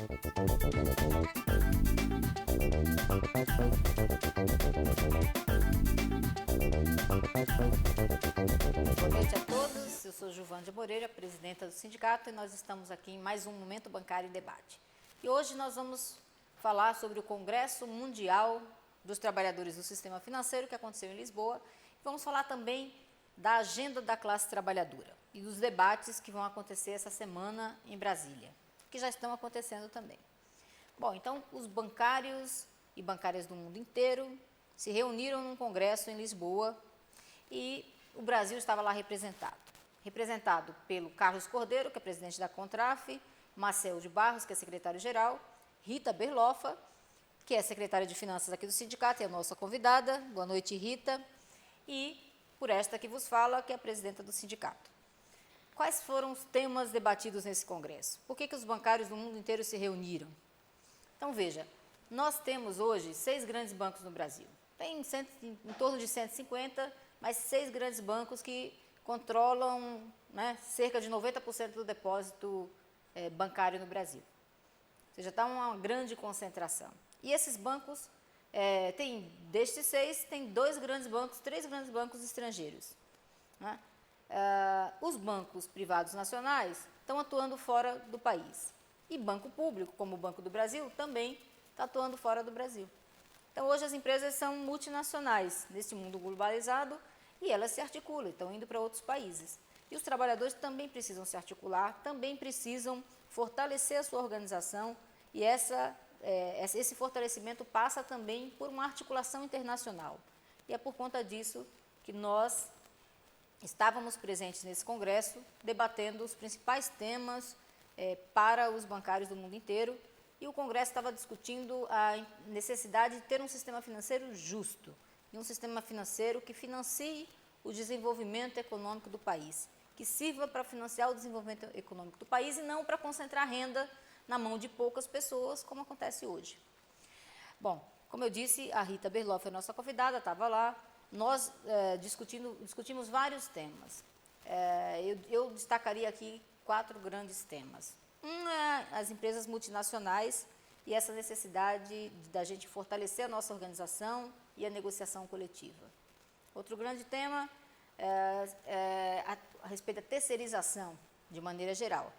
Boa noite a todos, eu sou Juvândia Moreira, presidenta do sindicato, e nós estamos aqui em mais um Momento Bancário em Debate. E hoje nós vamos falar sobre o Congresso Mundial dos Trabalhadores do Sistema Financeiro, que aconteceu em Lisboa. Vamos falar também da agenda da classe trabalhadora e dos debates que vão acontecer essa semana em Brasília, que já estão acontecendo também. Bom, então os bancários e bancárias do mundo inteiro se reuniram num congresso em Lisboa e o Brasil estava lá representado pelo Carlos Cordeiro, que é presidente da Contraf, Marcel de Barros, que é secretário-geral, Rita Berloffa, que é secretária de Finanças aqui do sindicato, e a nossa convidada. Boa noite, Rita. E por esta que vos fala, que é a presidenta do sindicato. Quais foram os temas debatidos nesse congresso? Por que os bancários do mundo inteiro se reuniram? Então, veja, nós temos hoje 6 grandes bancos no Brasil. Tem em torno de 150, mas 6 grandes bancos que controlam, né, cerca de 90% do depósito bancário no Brasil. Ou seja, está uma grande concentração. E esses bancos, destes 6, tem 2 grandes bancos, 3 grandes bancos estrangeiros. Né? Os bancos privados nacionais estão atuando fora do país. E banco público, como o Banco do Brasil, também está atuando fora do Brasil. Então, hoje as empresas são multinacionais neste mundo globalizado e elas se articulam, estão indo para outros países. E os trabalhadores também precisam se articular, também precisam fortalecer a sua organização e esse fortalecimento passa também por uma articulação internacional. E é por conta disso que nós estávamos presentes nesse congresso, debatendo os principais temas para os bancários do mundo inteiro, e o congresso estava discutindo a necessidade de ter um sistema financeiro justo, e um sistema financeiro que financie o desenvolvimento econômico do país, que sirva para financiar o desenvolvimento econômico do país e não para concentrar renda na mão de poucas pessoas, como acontece hoje. Bom, como eu disse, a Rita Berloffa, a nossa convidada, estava lá. Nós discutimos vários temas. Eu destacaria aqui 4 grandes temas. Um é as empresas multinacionais e essa necessidade da gente fortalecer a nossa organização e a negociação coletiva. Outro grande tema é a respeito da terceirização, de maneira geral.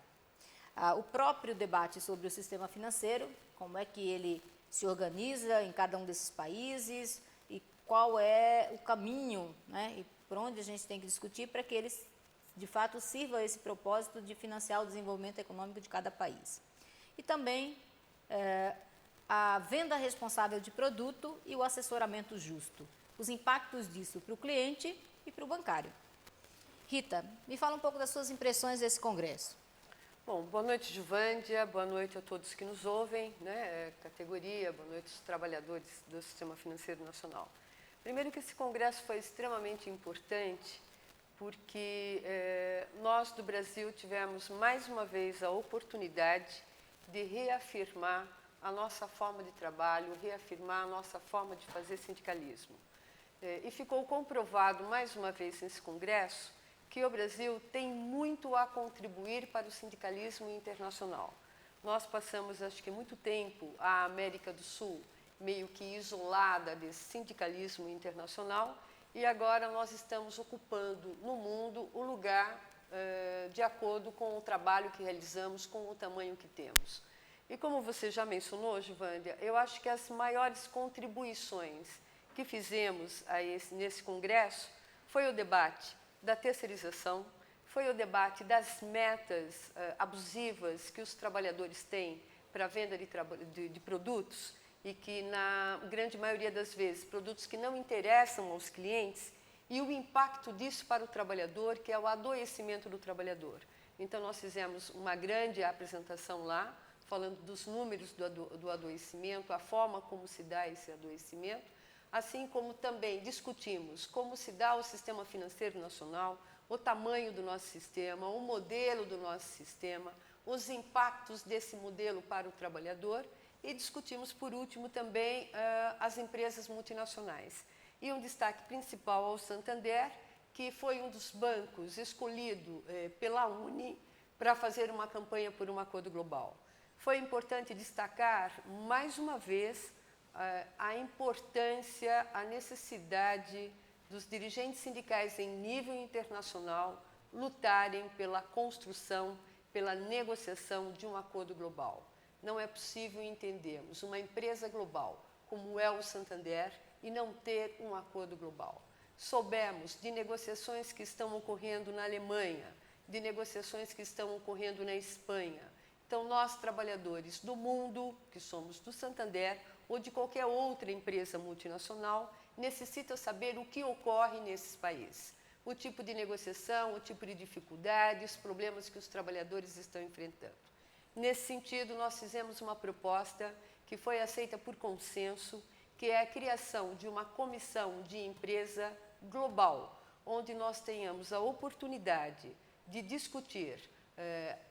O próprio debate sobre o sistema financeiro, como é que ele se organiza em cada um desses países e qual é o caminho, né, e por onde a gente tem que discutir para que eles, de fato, sirva a esse propósito de financiar o desenvolvimento econômico de cada país. E também a venda responsável de produto e o assessoramento justo, os impactos disso para o cliente e para o bancário. Rita, me fala um pouco das suas impressões desse congresso. Bom, boa noite, Juvândia, boa noite a todos que nos ouvem, né, categoria, boa noite aos trabalhadores do Sistema Financeiro Nacional. Primeiro que esse congresso foi extremamente importante, porque nós do Brasil tivemos mais uma vez a oportunidade de reafirmar a nossa forma de trabalho, reafirmar a nossa forma de fazer sindicalismo. E ficou comprovado mais uma vez nesse congresso que o Brasil tem muito a contribuir para o sindicalismo internacional. Nós passamos, acho que muito tempo, a América do Sul meio que isolada desse sindicalismo internacional, e agora nós estamos ocupando no mundo o lugar de acordo com o trabalho que realizamos, com o tamanho que temos. E como você já mencionou, Juvândia, eu acho que as maiores contribuições que fizemos nesse congresso foi o debate da terceirização, foi o debate das metas abusivas que os trabalhadores têm para a venda de produtos, e que, na grande maioria das vezes, produtos que não interessam aos clientes, e o impacto disso para o trabalhador, que é o adoecimento do trabalhador. Então, nós fizemos uma grande apresentação lá, falando dos números do adoecimento, a forma como se dá esse adoecimento, assim como também discutimos como se dá o sistema financeiro nacional, o tamanho do nosso sistema, o modelo do nosso sistema, os impactos desse modelo para o trabalhador, e discutimos, por último, também as empresas multinacionais. E um destaque principal ao Santander, que foi um dos bancos escolhido pela UNE para fazer uma campanha por um acordo global. foi importante destacar, mais uma vez, a importância, a necessidade dos dirigentes sindicais em nível internacional lutarem pela construção, pela negociação de um acordo global. Não é possível entendermos uma empresa global como é o Santander e não ter um acordo global. Soubemos de negociações que estão ocorrendo na Alemanha, de negociações que estão ocorrendo na Espanha. Então, nós, trabalhadores do mundo, que somos do Santander, ou de qualquer outra empresa multinacional, necessita saber o que ocorre nesses países. O tipo de negociação, o tipo de dificuldade, os problemas que os trabalhadores estão enfrentando. Nesse sentido, nós fizemos uma proposta que foi aceita por consenso, que é a criação de uma comissão de empresa global, onde nós tenhamos a oportunidade de discutir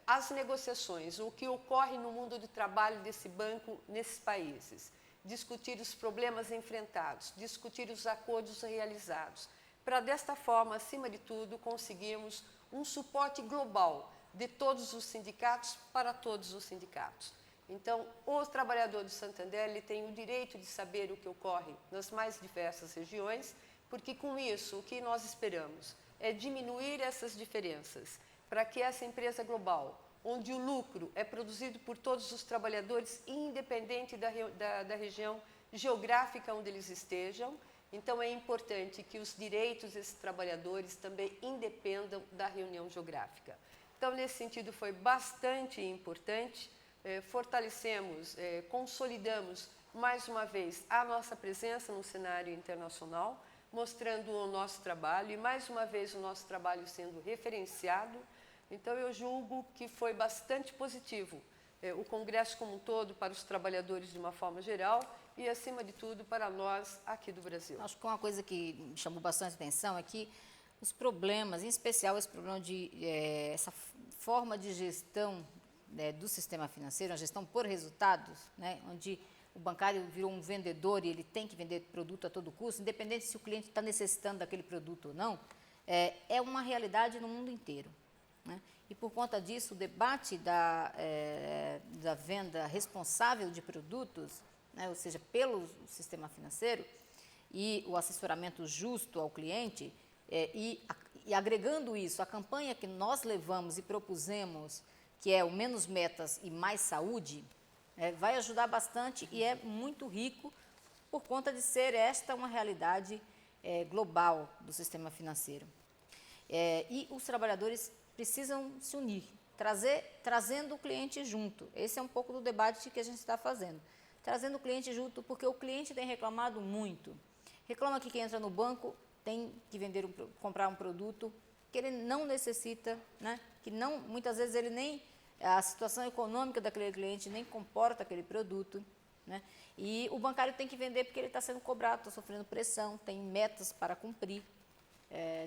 as negociações, o que ocorre no mundo do trabalho desse banco nesses países, discutir os problemas enfrentados, discutir os acordos realizados, para desta forma, acima de tudo, conseguirmos um suporte global de todos os sindicatos para todos os sindicatos. Então, o trabalhador do Santander ele tem o direito de saber o que ocorre nas mais diversas regiões, porque com isso o que nós esperamos é diminuir essas diferenças, para que essa empresa global, onde o lucro é produzido por todos os trabalhadores, independente da região geográfica onde eles estejam, então é importante que os direitos desses trabalhadores também independam da região geográfica. Então, nesse sentido, foi bastante importante, fortalecemos, consolidamos mais uma vez a nossa presença no cenário internacional, mostrando o nosso trabalho e mais uma vez o nosso trabalho sendo referenciado. Então, eu julgo que foi bastante positivo o Congresso como um todo para os trabalhadores de uma forma geral e, acima de tudo, para nós aqui do Brasil. Acho que uma coisa que me chamou bastante atenção é que os problemas, em especial esse problema de essa forma de gestão do sistema financeiro, a gestão por resultados, né, onde o bancário virou um vendedor e ele tem que vender produto a todo custo, independente se o cliente está necessitando daquele produto ou não, é uma realidade no mundo inteiro. Né? E por conta disso, o debate da venda responsável de produtos, né, ou seja, pelo sistema financeiro, e o assessoramento justo ao cliente, e agregando isso, a campanha que nós levamos e propusemos, que é o menos metas e mais saúde, vai ajudar bastante e é muito rico por conta de ser esta uma realidade global do sistema financeiro. E os trabalhadores precisam se unir, trazendo o cliente junto. Esse é um pouco do debate que a gente está fazendo. Trazendo o cliente junto, porque o cliente tem reclamado muito. Reclama que quem entra no banco tem que comprar um produto que ele não necessita, né? Que não, muitas vezes ele nem, a situação econômica daquele cliente nem comporta aquele produto, né? E o bancário tem que vender porque ele está sendo cobrado, está sofrendo pressão, tem metas para cumprir,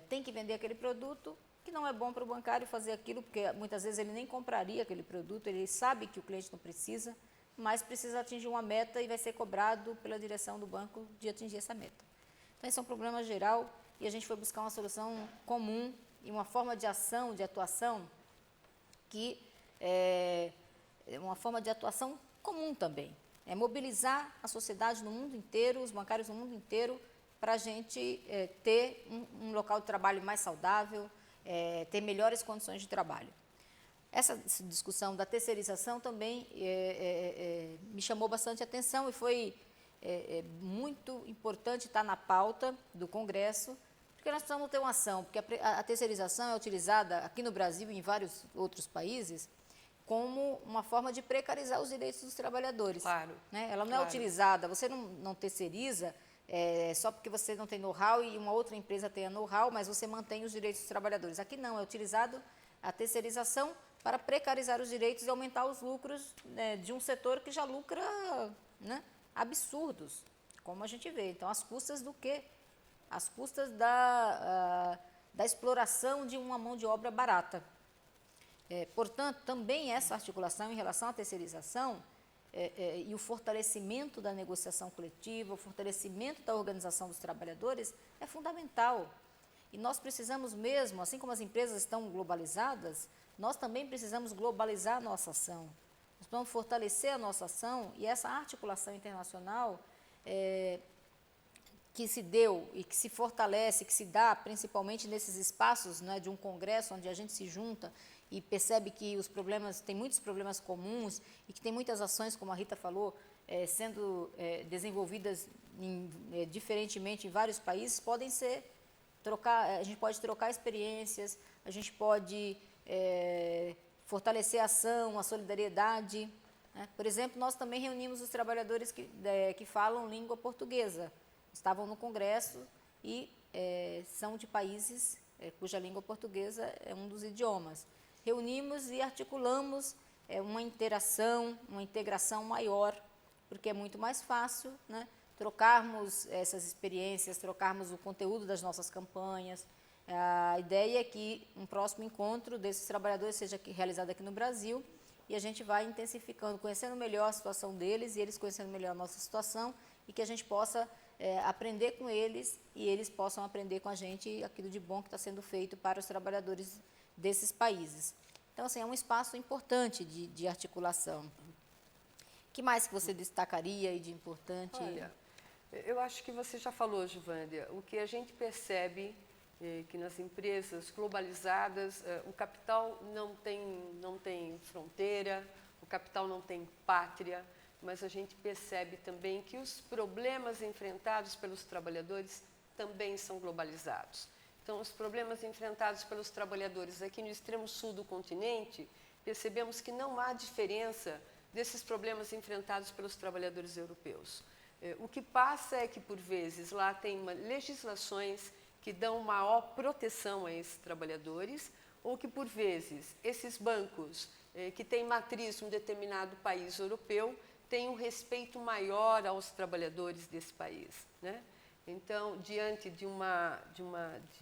tem que vender aquele produto que não é bom para o bancário fazer aquilo, porque muitas vezes ele nem compraria aquele produto, ele sabe que o cliente não precisa, mas precisa atingir uma meta e vai ser cobrado pela direção do banco de atingir essa meta. Então, esse é um problema geral e a gente foi buscar uma solução comum e uma forma de ação, de atuação, que é uma forma de atuação comum também. É mobilizar a sociedade no mundo inteiro, os bancários no mundo inteiro, para a gente ter um local de trabalho mais saudável, ter melhores condições de trabalho. Essa discussão da terceirização também me chamou bastante atenção e foi muito importante estar na pauta do Congresso, porque nós precisamos ter uma ação, porque a terceirização é utilizada aqui no Brasil e em vários outros países como uma forma de precarizar os direitos dos trabalhadores. Claro. Né? Ela não é utilizada, você não terceiriza só porque você não tem know-how e uma outra empresa tenha know-how, mas você mantém os direitos dos trabalhadores. Aqui não, é utilizado a terceirização para precarizar os direitos e aumentar os lucros de um setor que já lucra, né, absurdos, como a gente vê. Então, às custas do quê? Às custas da exploração de uma mão de obra barata. Portanto, também essa articulação em relação à terceirização e o fortalecimento da negociação coletiva, o fortalecimento da organização dos trabalhadores é fundamental. E nós precisamos mesmo, assim como as empresas estão globalizadas, nós também precisamos globalizar a nossa ação. Nós vamos fortalecer a nossa ação e essa articulação internacional que se deu e que se fortalece, que se dá principalmente nesses espaços, né, de um congresso onde a gente se junta e percebe que os problemas, tem muitos problemas comuns e que tem muitas ações, como a Rita falou, sendo desenvolvidas diferentemente em vários países, podem ser a gente pode trocar experiências, a gente pode fortalecer a ação, a solidariedade, né? Por exemplo, nós também reunimos os trabalhadores que falam língua portuguesa, estavam no congresso e são de países cuja língua portuguesa é um dos idiomas. Reunimos e articulamos uma interação, uma integração maior, porque é muito mais fácil, né, trocarmos essas experiências, trocarmos o conteúdo das nossas campanhas. A ideia é que um próximo encontro desses trabalhadores seja realizado aqui no Brasil e a gente vai intensificando, conhecendo melhor a situação deles e eles conhecendo melhor a nossa situação e que a gente possa aprender com eles e eles possam aprender com a gente aquilo de bom que está sendo feito para os trabalhadores desses países. Então, assim, é um espaço importante de articulação. O que mais que você destacaria e de importante? Olha, eu acho que você já falou, Juvândia, o que a gente percebe que nas empresas globalizadas o capital não tem fronteira, o capital não tem pátria, mas a gente percebe também que os problemas enfrentados pelos trabalhadores também são globalizados. Então, os problemas enfrentados pelos trabalhadores aqui no extremo sul do continente, percebemos que não há diferença desses problemas enfrentados pelos trabalhadores europeus. O que passa é que, por vezes, lá tem legislações que dão maior proteção a esses trabalhadores, ou que, por vezes, esses bancos que têm matriz em um determinado país europeu têm um respeito maior aos trabalhadores desse país, né? Então, diante de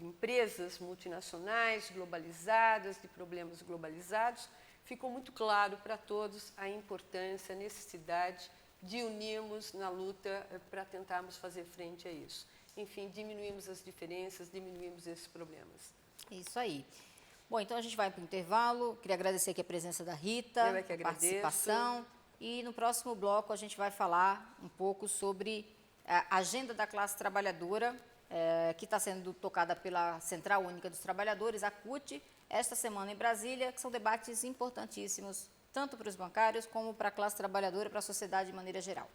empresas multinacionais globalizadas, de problemas globalizados, ficou muito claro para todos a importância, a necessidade de unirmos na luta para tentarmos fazer frente a isso. Enfim, diminuímos as diferenças, diminuímos esses problemas. Isso aí. Bom, então a gente vai para o intervalo. Queria agradecer aqui a presença da Rita, a participação. E no próximo bloco a gente vai falar um pouco sobre a agenda da classe trabalhadora, que está sendo tocada pela Central Única dos Trabalhadores, a CUT, esta semana em Brasília, que são debates importantíssimos, tanto para os bancários como para a classe trabalhadora e para a sociedade de maneira geral.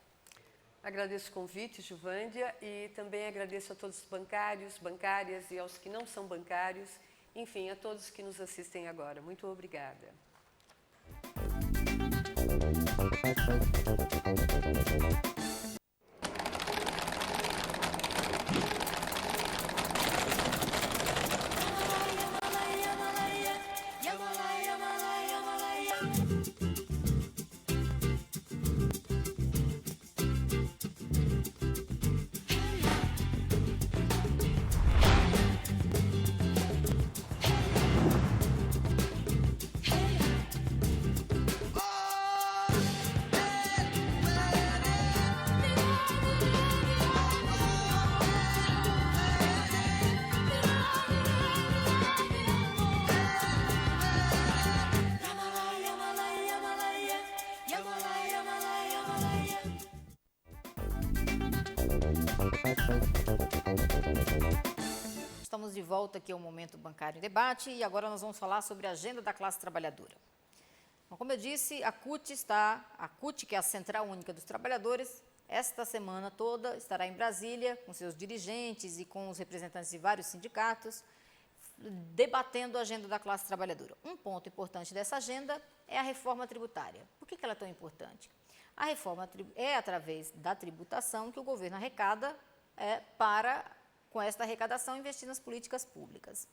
Agradeço o convite, Juvândia, e também agradeço a todos os bancários, bancárias e aos que não são bancários, enfim, a todos que nos assistem agora. Muito obrigada. Estamos de volta aqui ao Momento Bancário em Debate e agora nós vamos falar sobre a agenda da classe trabalhadora. Bom, como eu disse, a CUT, que é a Central Única dos Trabalhadores, esta semana toda estará em Brasília com seus dirigentes e com os representantes de vários sindicatos, debatendo a agenda da classe trabalhadora. Um ponto importante dessa agenda é a reforma tributária. Por que ela é tão importante? A reforma é através da tributação que o governo arrecada com esta arrecadação, investir nas políticas públicas.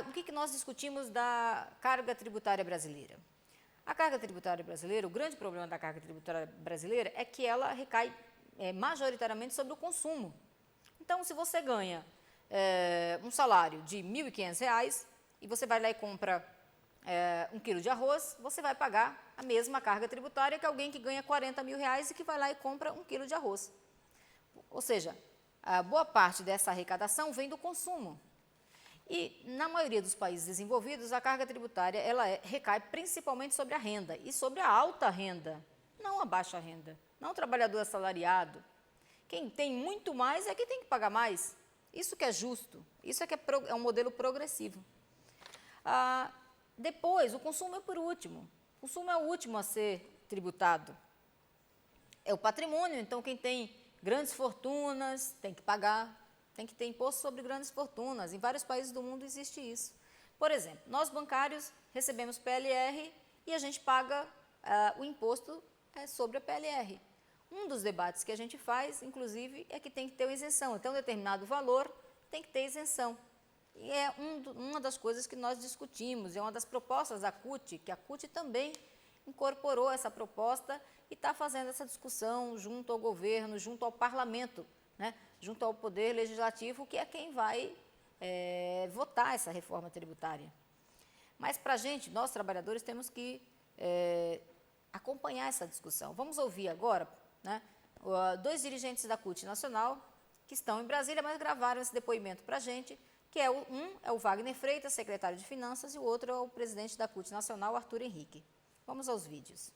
O que nós discutimos da carga tributária brasileira? A carga tributária brasileira, o grande problema da carga tributária brasileira é que ela recai majoritariamente sobre o consumo. Então, se você ganha um salário de R$ 1.500 e você vai lá e compra 1 quilo de arroz, você vai pagar a mesma carga tributária que alguém que ganha R$ 40.000 e que vai lá e compra 1 quilo de arroz. Ou seja, a boa parte dessa arrecadação vem do consumo. E na maioria dos países desenvolvidos, a carga tributária recai principalmente sobre a renda e sobre a alta renda, não a baixa renda, não o trabalhador assalariado. Quem tem muito mais é quem tem que pagar mais. Isso que é justo, isso é que é um modelo progressivo. Depois, o consumo é por último. O consumo é o último a ser tributado. É o patrimônio, então quem tem grandes fortunas tem que pagar, tem que ter imposto sobre grandes fortunas. Em vários países do mundo existe isso. Por exemplo, nós bancários recebemos PLR e a gente paga o imposto sobre a PLR. Um dos debates que a gente faz, inclusive, é que tem que ter uma isenção. Até um determinado valor tem que ter isenção. E é uma das coisas que nós discutimos, é uma das propostas da CUT, que a CUT também incorporou essa proposta e está fazendo essa discussão junto ao governo, junto ao parlamento, né? Junto ao poder legislativo, que é quem vai votar essa reforma tributária. Mas para a gente, nós trabalhadores, temos que acompanhar essa discussão. Vamos ouvir agora, né, dois dirigentes da CUT Nacional, que estão em Brasília, mas gravaram esse depoimento para a gente, que um é o Wagner Freitas, secretário de Finanças, e o outro é o presidente da CUT Nacional, Arthur Henrique. Vamos aos vídeos.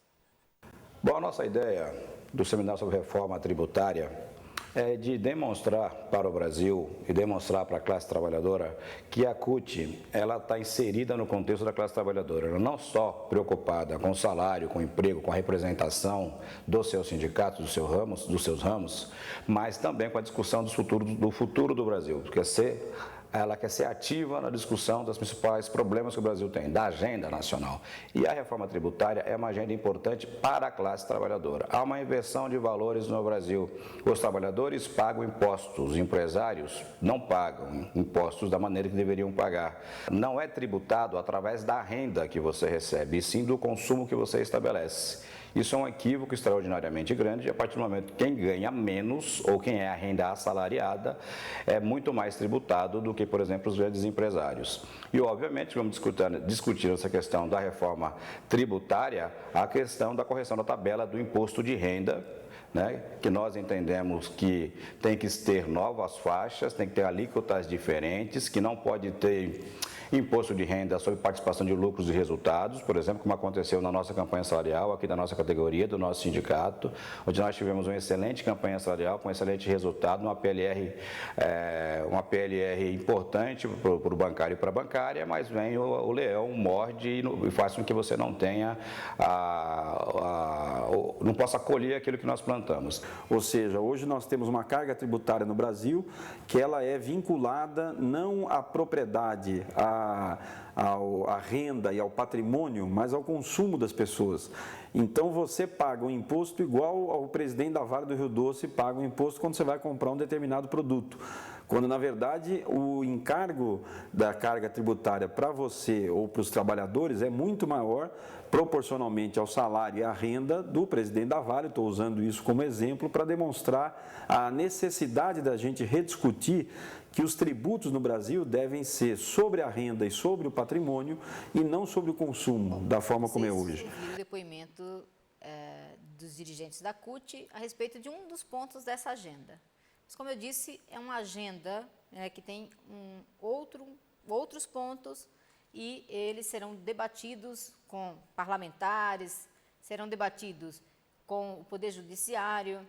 Bom, a nossa ideia do Seminário sobre Reforma Tributária é de demonstrar para o Brasil e demonstrar para a classe trabalhadora que a CUT ela está inserida no contexto da classe trabalhadora. Ela não só preocupada com o salário, com o emprego, com a representação dos seus sindicatos, dos seus ramos, mas também com a discussão do futuro do Brasil, porque ela quer ser ativa na discussão dos principais problemas que o Brasil tem, da agenda nacional. E a reforma tributária é uma agenda importante para a classe trabalhadora. Há uma inversão de valores no Brasil. Os trabalhadores pagam impostos, os empresários não pagam impostos da maneira que deveriam pagar. Não é tributado através da renda que você recebe, e sim do consumo que você estabelece. Isso é um equívoco extraordinariamente grande, e a partir do momento que quem ganha menos, ou quem é a renda assalariada, é muito mais tributado do que, por exemplo, os grandes empresários. E, obviamente, vamos discutir essa questão da reforma tributária, a questão da correção da tabela do imposto de renda, né, que nós entendemos que tem que ter novas faixas, tem que ter alíquotas diferentes, que não pode ter imposto de renda sobre participação de lucros e resultados, por exemplo, como aconteceu na nossa campanha salarial, aqui da nossa categoria, do nosso sindicato, onde nós tivemos uma excelente campanha salarial, com excelente resultado, uma PLR importante para o bancário e para a bancária, mas vem o leão, morde e faz com que você não tenha, não possa colher aquilo que nós plantamos. Ou seja, hoje nós temos uma carga tributária no Brasil que ela é vinculada não à propriedade, à renda e ao patrimônio, mas ao consumo das pessoas. Então você paga um imposto igual ao presidente da Vale do Rio Doce paga um imposto quando você vai comprar um determinado produto. Quando, na verdade, o encargo da carga tributária para você ou para os trabalhadores é muito maior proporcionalmente ao salário e à renda do presidente da Vale. Estou usando isso como exemplo para demonstrar a necessidade da gente rediscutir que os tributos no Brasil devem ser sobre a renda e sobre o patrimônio e não sobre o consumo, da forma como é hoje. O depoimento dos dirigentes da CUT a respeito de um dos pontos dessa agenda. Mas, como eu disse, é uma agenda que tem outros pontos e eles serão debatidos com parlamentares, serão debatidos com o Poder Judiciário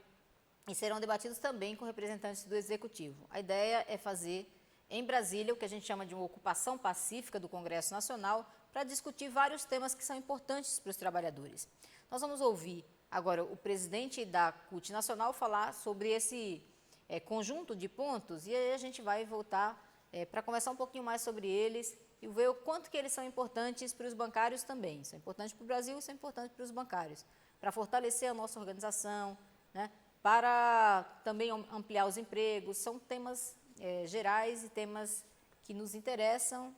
e serão debatidos também com representantes do Executivo. A ideia é fazer em Brasília o que a gente chama de uma ocupação pacífica do Congresso Nacional para discutir vários temas que são importantes para os trabalhadores. Nós vamos ouvir agora o presidente da CUT Nacional falar sobre esse conjunto de pontos e aí a gente vai voltar para conversar um pouquinho mais sobre eles e ver o quanto que eles são importantes para os bancários também. São importantes para o Brasil e são importantes para os bancários, para fortalecer a nossa organização, né, para também ampliar os empregos. São temas gerais e temas que nos interessam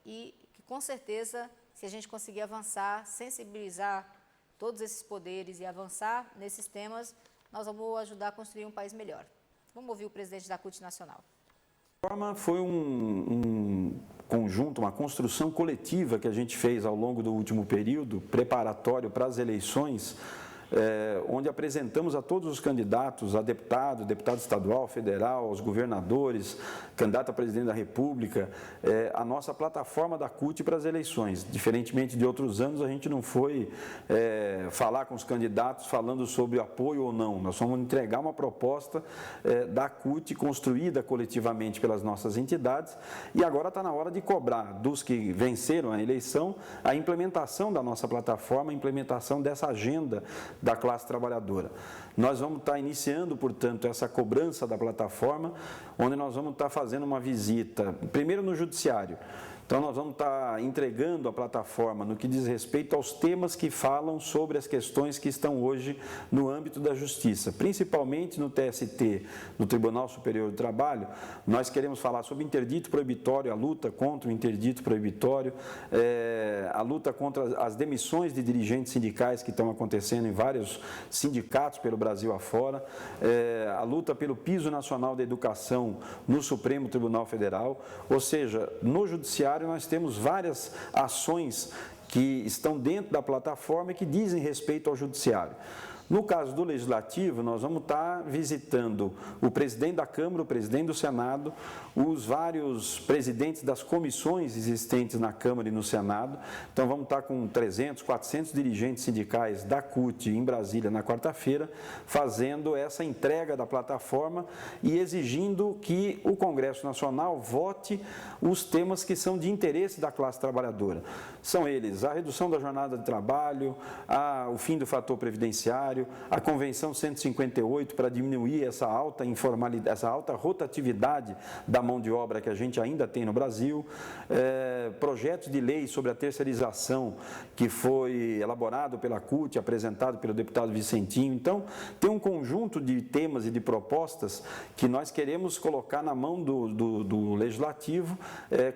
e que, com certeza, se a gente conseguir avançar, sensibilizar todos esses poderes e avançar nesses temas, nós vamos ajudar a construir um país melhor. Vamos ouvir o presidente da CUT Nacional. A reforma foi um conjunto, uma construção coletiva que a gente fez ao longo do último período, preparatório para as eleições, onde apresentamos a todos os candidatos, a deputado, deputado estadual, federal, aos governadores, candidato a presidente da República, a nossa plataforma da CUT para as eleições. Diferentemente de outros anos, a gente não foi falar com os candidatos falando sobre apoio ou não. Nós vamos entregar uma proposta da CUT construída coletivamente pelas nossas entidades e agora está na hora de cobrar dos que venceram a eleição a implementação da nossa plataforma, a implementação dessa agenda da classe trabalhadora. Nós vamos estar iniciando, portanto, essa cobrança da plataforma, onde nós vamos estar fazendo uma visita, primeiro no Judiciário. Então, nós vamos estar entregando a plataforma no que diz respeito aos temas que falam sobre as questões que estão hoje no âmbito da Justiça, principalmente no TST, no Tribunal Superior do Trabalho. Nós queremos falar sobre interdito proibitório, a luta contra o interdito proibitório, a luta contra as demissões de dirigentes sindicais que estão acontecendo em vários sindicatos pelo Brasil afora, a luta pelo piso nacional da educação no Supremo Tribunal Federal, ou seja, no Judiciário nós temos várias ações que estão dentro da plataforma e que dizem respeito ao Judiciário. No caso do Legislativo, nós vamos estar visitando o presidente da Câmara, o presidente do Senado, os vários presidentes das comissões existentes na Câmara e no Senado. Então, vamos estar com 300, 400 dirigentes sindicais da CUT em Brasília na quarta-feira, fazendo essa entrega da plataforma e exigindo que o Congresso Nacional vote os temas que são de interesse da classe trabalhadora. São eles a redução da jornada de trabalho, o fim do fator previdenciário, a Convenção 158 para diminuir essa alta informalidade, essa alta rotatividade da mão de obra que a gente ainda tem no Brasil, projetos de lei sobre a terceirização que foi elaborado pela CUT, apresentado pelo deputado Vicentinho. Então, tem um conjunto de temas e de propostas que nós queremos colocar na mão do Legislativo,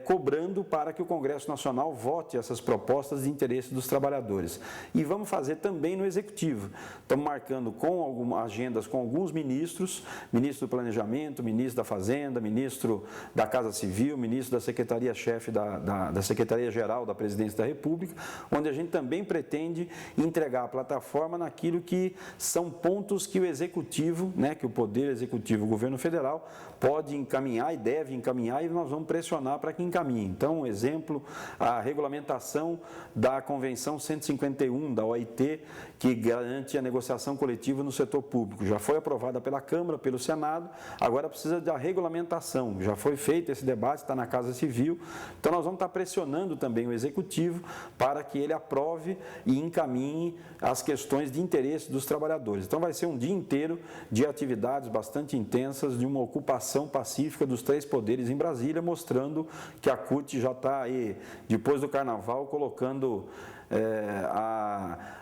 cobrando para que o Congresso Nacional vote essas propostas de interesse dos trabalhadores. E vamos fazer também no Executivo. Estamos marcando com algumas agendas com alguns ministros, ministro do Planejamento, ministro da Fazenda, ministro da Casa Civil, ministro da Secretaria-Chefe da Secretaria-Geral da Presidência da República, onde a gente também pretende entregar a plataforma naquilo que são pontos que o Executivo, que o Poder Executivo, o Governo Federal, pode encaminhar e deve encaminhar e nós vamos pressionar para que encaminhe. Então, um exemplo, a regulamentação da Convenção 151 da OIT, que garante a negociação coletiva no setor público. Já foi aprovada pela Câmara, pelo Senado, agora precisa da regulamentação. Já foi feito esse debate, está na Casa Civil. Então, nós vamos estar pressionando também o Executivo para que ele aprove e encaminhe as questões de interesse dos trabalhadores. Então, vai ser um dia inteiro de atividades bastante intensas, de uma ocupação pacífica dos três poderes em Brasília, mostrando que a CUT já está aí, depois do Carnaval, colocando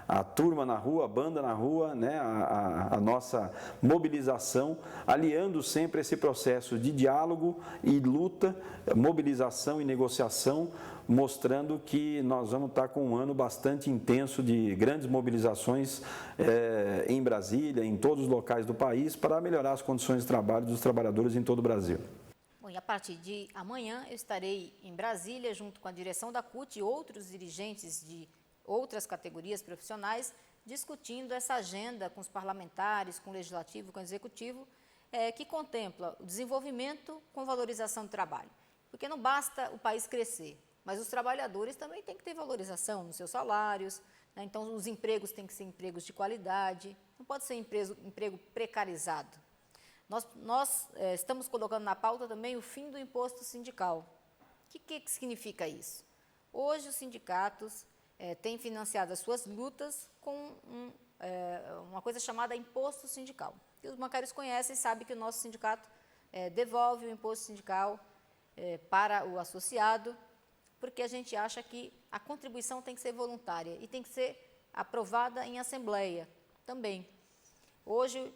a turma na rua, a banda na rua, a nossa mobilização, aliando sempre esse processo de diálogo e luta, mobilização e negociação, mostrando que nós vamos estar com um ano bastante intenso de grandes mobilizações em Brasília, em todos os locais do país, para melhorar as condições de trabalho dos trabalhadores em todo o Brasil. Bom, e a partir de amanhã eu estarei em Brasília junto com a direção da CUT e outros dirigentes de outras categorias profissionais discutindo essa agenda com os parlamentares, com o Legislativo, com o Executivo, que contempla o desenvolvimento com valorização do trabalho. Porque não basta o país crescer, mas os trabalhadores também têm que ter valorização nos seus salários, então os empregos têm que ser empregos de qualidade, não pode ser emprego precarizado. Nós estamos colocando na pauta também o fim do imposto sindical. O que significa isso? Hoje os sindicatos têm financiado as suas lutas com uma coisa chamada imposto sindical. E os bancários conhecem e sabem que o nosso sindicato devolve o imposto sindical para o associado, porque a gente acha que a contribuição tem que ser voluntária e tem que ser aprovada em assembleia também. Hoje,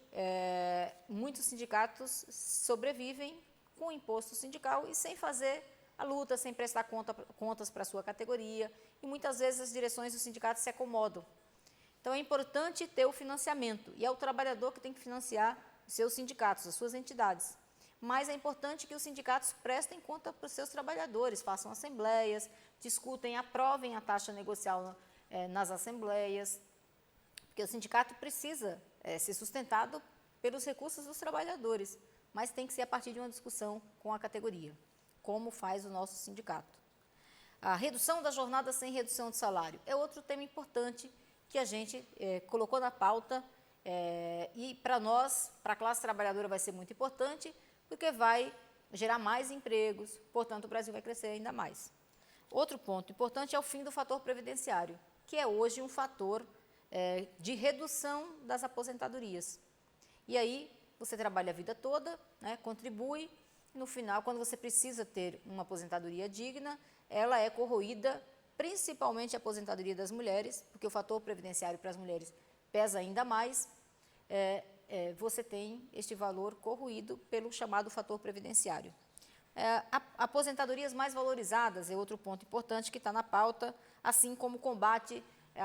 muitos sindicatos sobrevivem com o imposto sindical e sem fazer a luta, sem prestar contas para a sua categoria, e muitas vezes as direções dos sindicatos se acomodam. Então, é importante ter o financiamento, e é o trabalhador que tem que financiar os seus sindicatos, as suas entidades. Mas é importante que os sindicatos prestem conta para os seus trabalhadores, façam assembleias, discutem, aprovem a taxa negocial nas assembleias, porque o sindicato precisa ser sustentado pelos recursos dos trabalhadores, mas tem que ser a partir de uma discussão com a categoria, como faz o nosso sindicato. A redução da jornada sem redução de salário é outro tema importante que a gente colocou na pauta e para nós, para a classe trabalhadora, vai ser muito importante, porque vai gerar mais empregos, portanto, o Brasil vai crescer ainda mais. Outro ponto importante é o fim do fator previdenciário, que é hoje um fator de redução das aposentadorias. E aí, você trabalha a vida toda, né, contribui, e no final, quando você precisa ter uma aposentadoria digna, ela é corroída, principalmente a aposentadoria das mulheres, porque o fator previdenciário para as mulheres pesa ainda mais, você tem este valor corroído pelo chamado fator previdenciário. Aposentadorias mais valorizadas é outro ponto importante que está na pauta, assim como o combate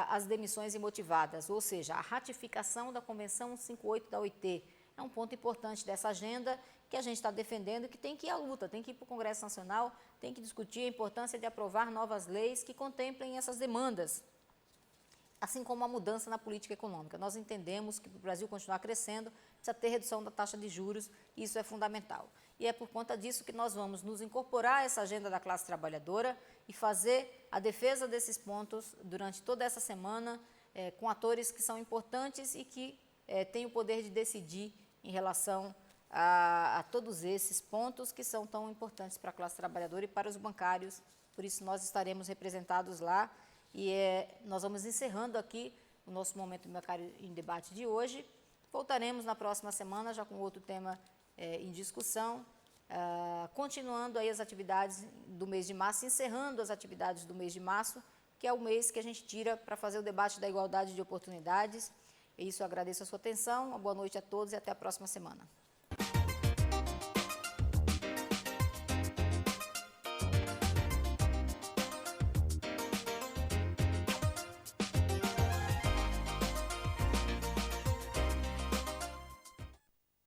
às demissões imotivadas, ou seja, a ratificação da Convenção 158 da OIT. É um ponto importante dessa agenda que a gente está defendendo, que tem que ir à luta, tem que ir para o Congresso Nacional, tem que discutir a importância de aprovar novas leis que contemplem essas demandas, assim como a mudança na política econômica. Nós entendemos que para o Brasil continuar crescendo, precisa ter redução da taxa de juros, e isso é fundamental. E é por conta disso que nós vamos nos incorporar a essa agenda da classe trabalhadora e fazer a defesa desses pontos durante toda essa semana, com atores que são importantes e que têm o poder de decidir em relação a todos esses pontos que são tão importantes para a classe trabalhadora e para os bancários. Por isso, nós estaremos representados lá e nós vamos encerrando aqui o nosso Momento Bancário em Debate de hoje. Voltaremos na próxima semana já com outro tema em discussão, continuando aí as atividades do mês de março, encerrando as atividades do mês de março, que é o mês que a gente tira para fazer o debate da igualdade de oportunidades. E isso, eu agradeço a sua atenção, uma boa noite a todos e até a próxima semana.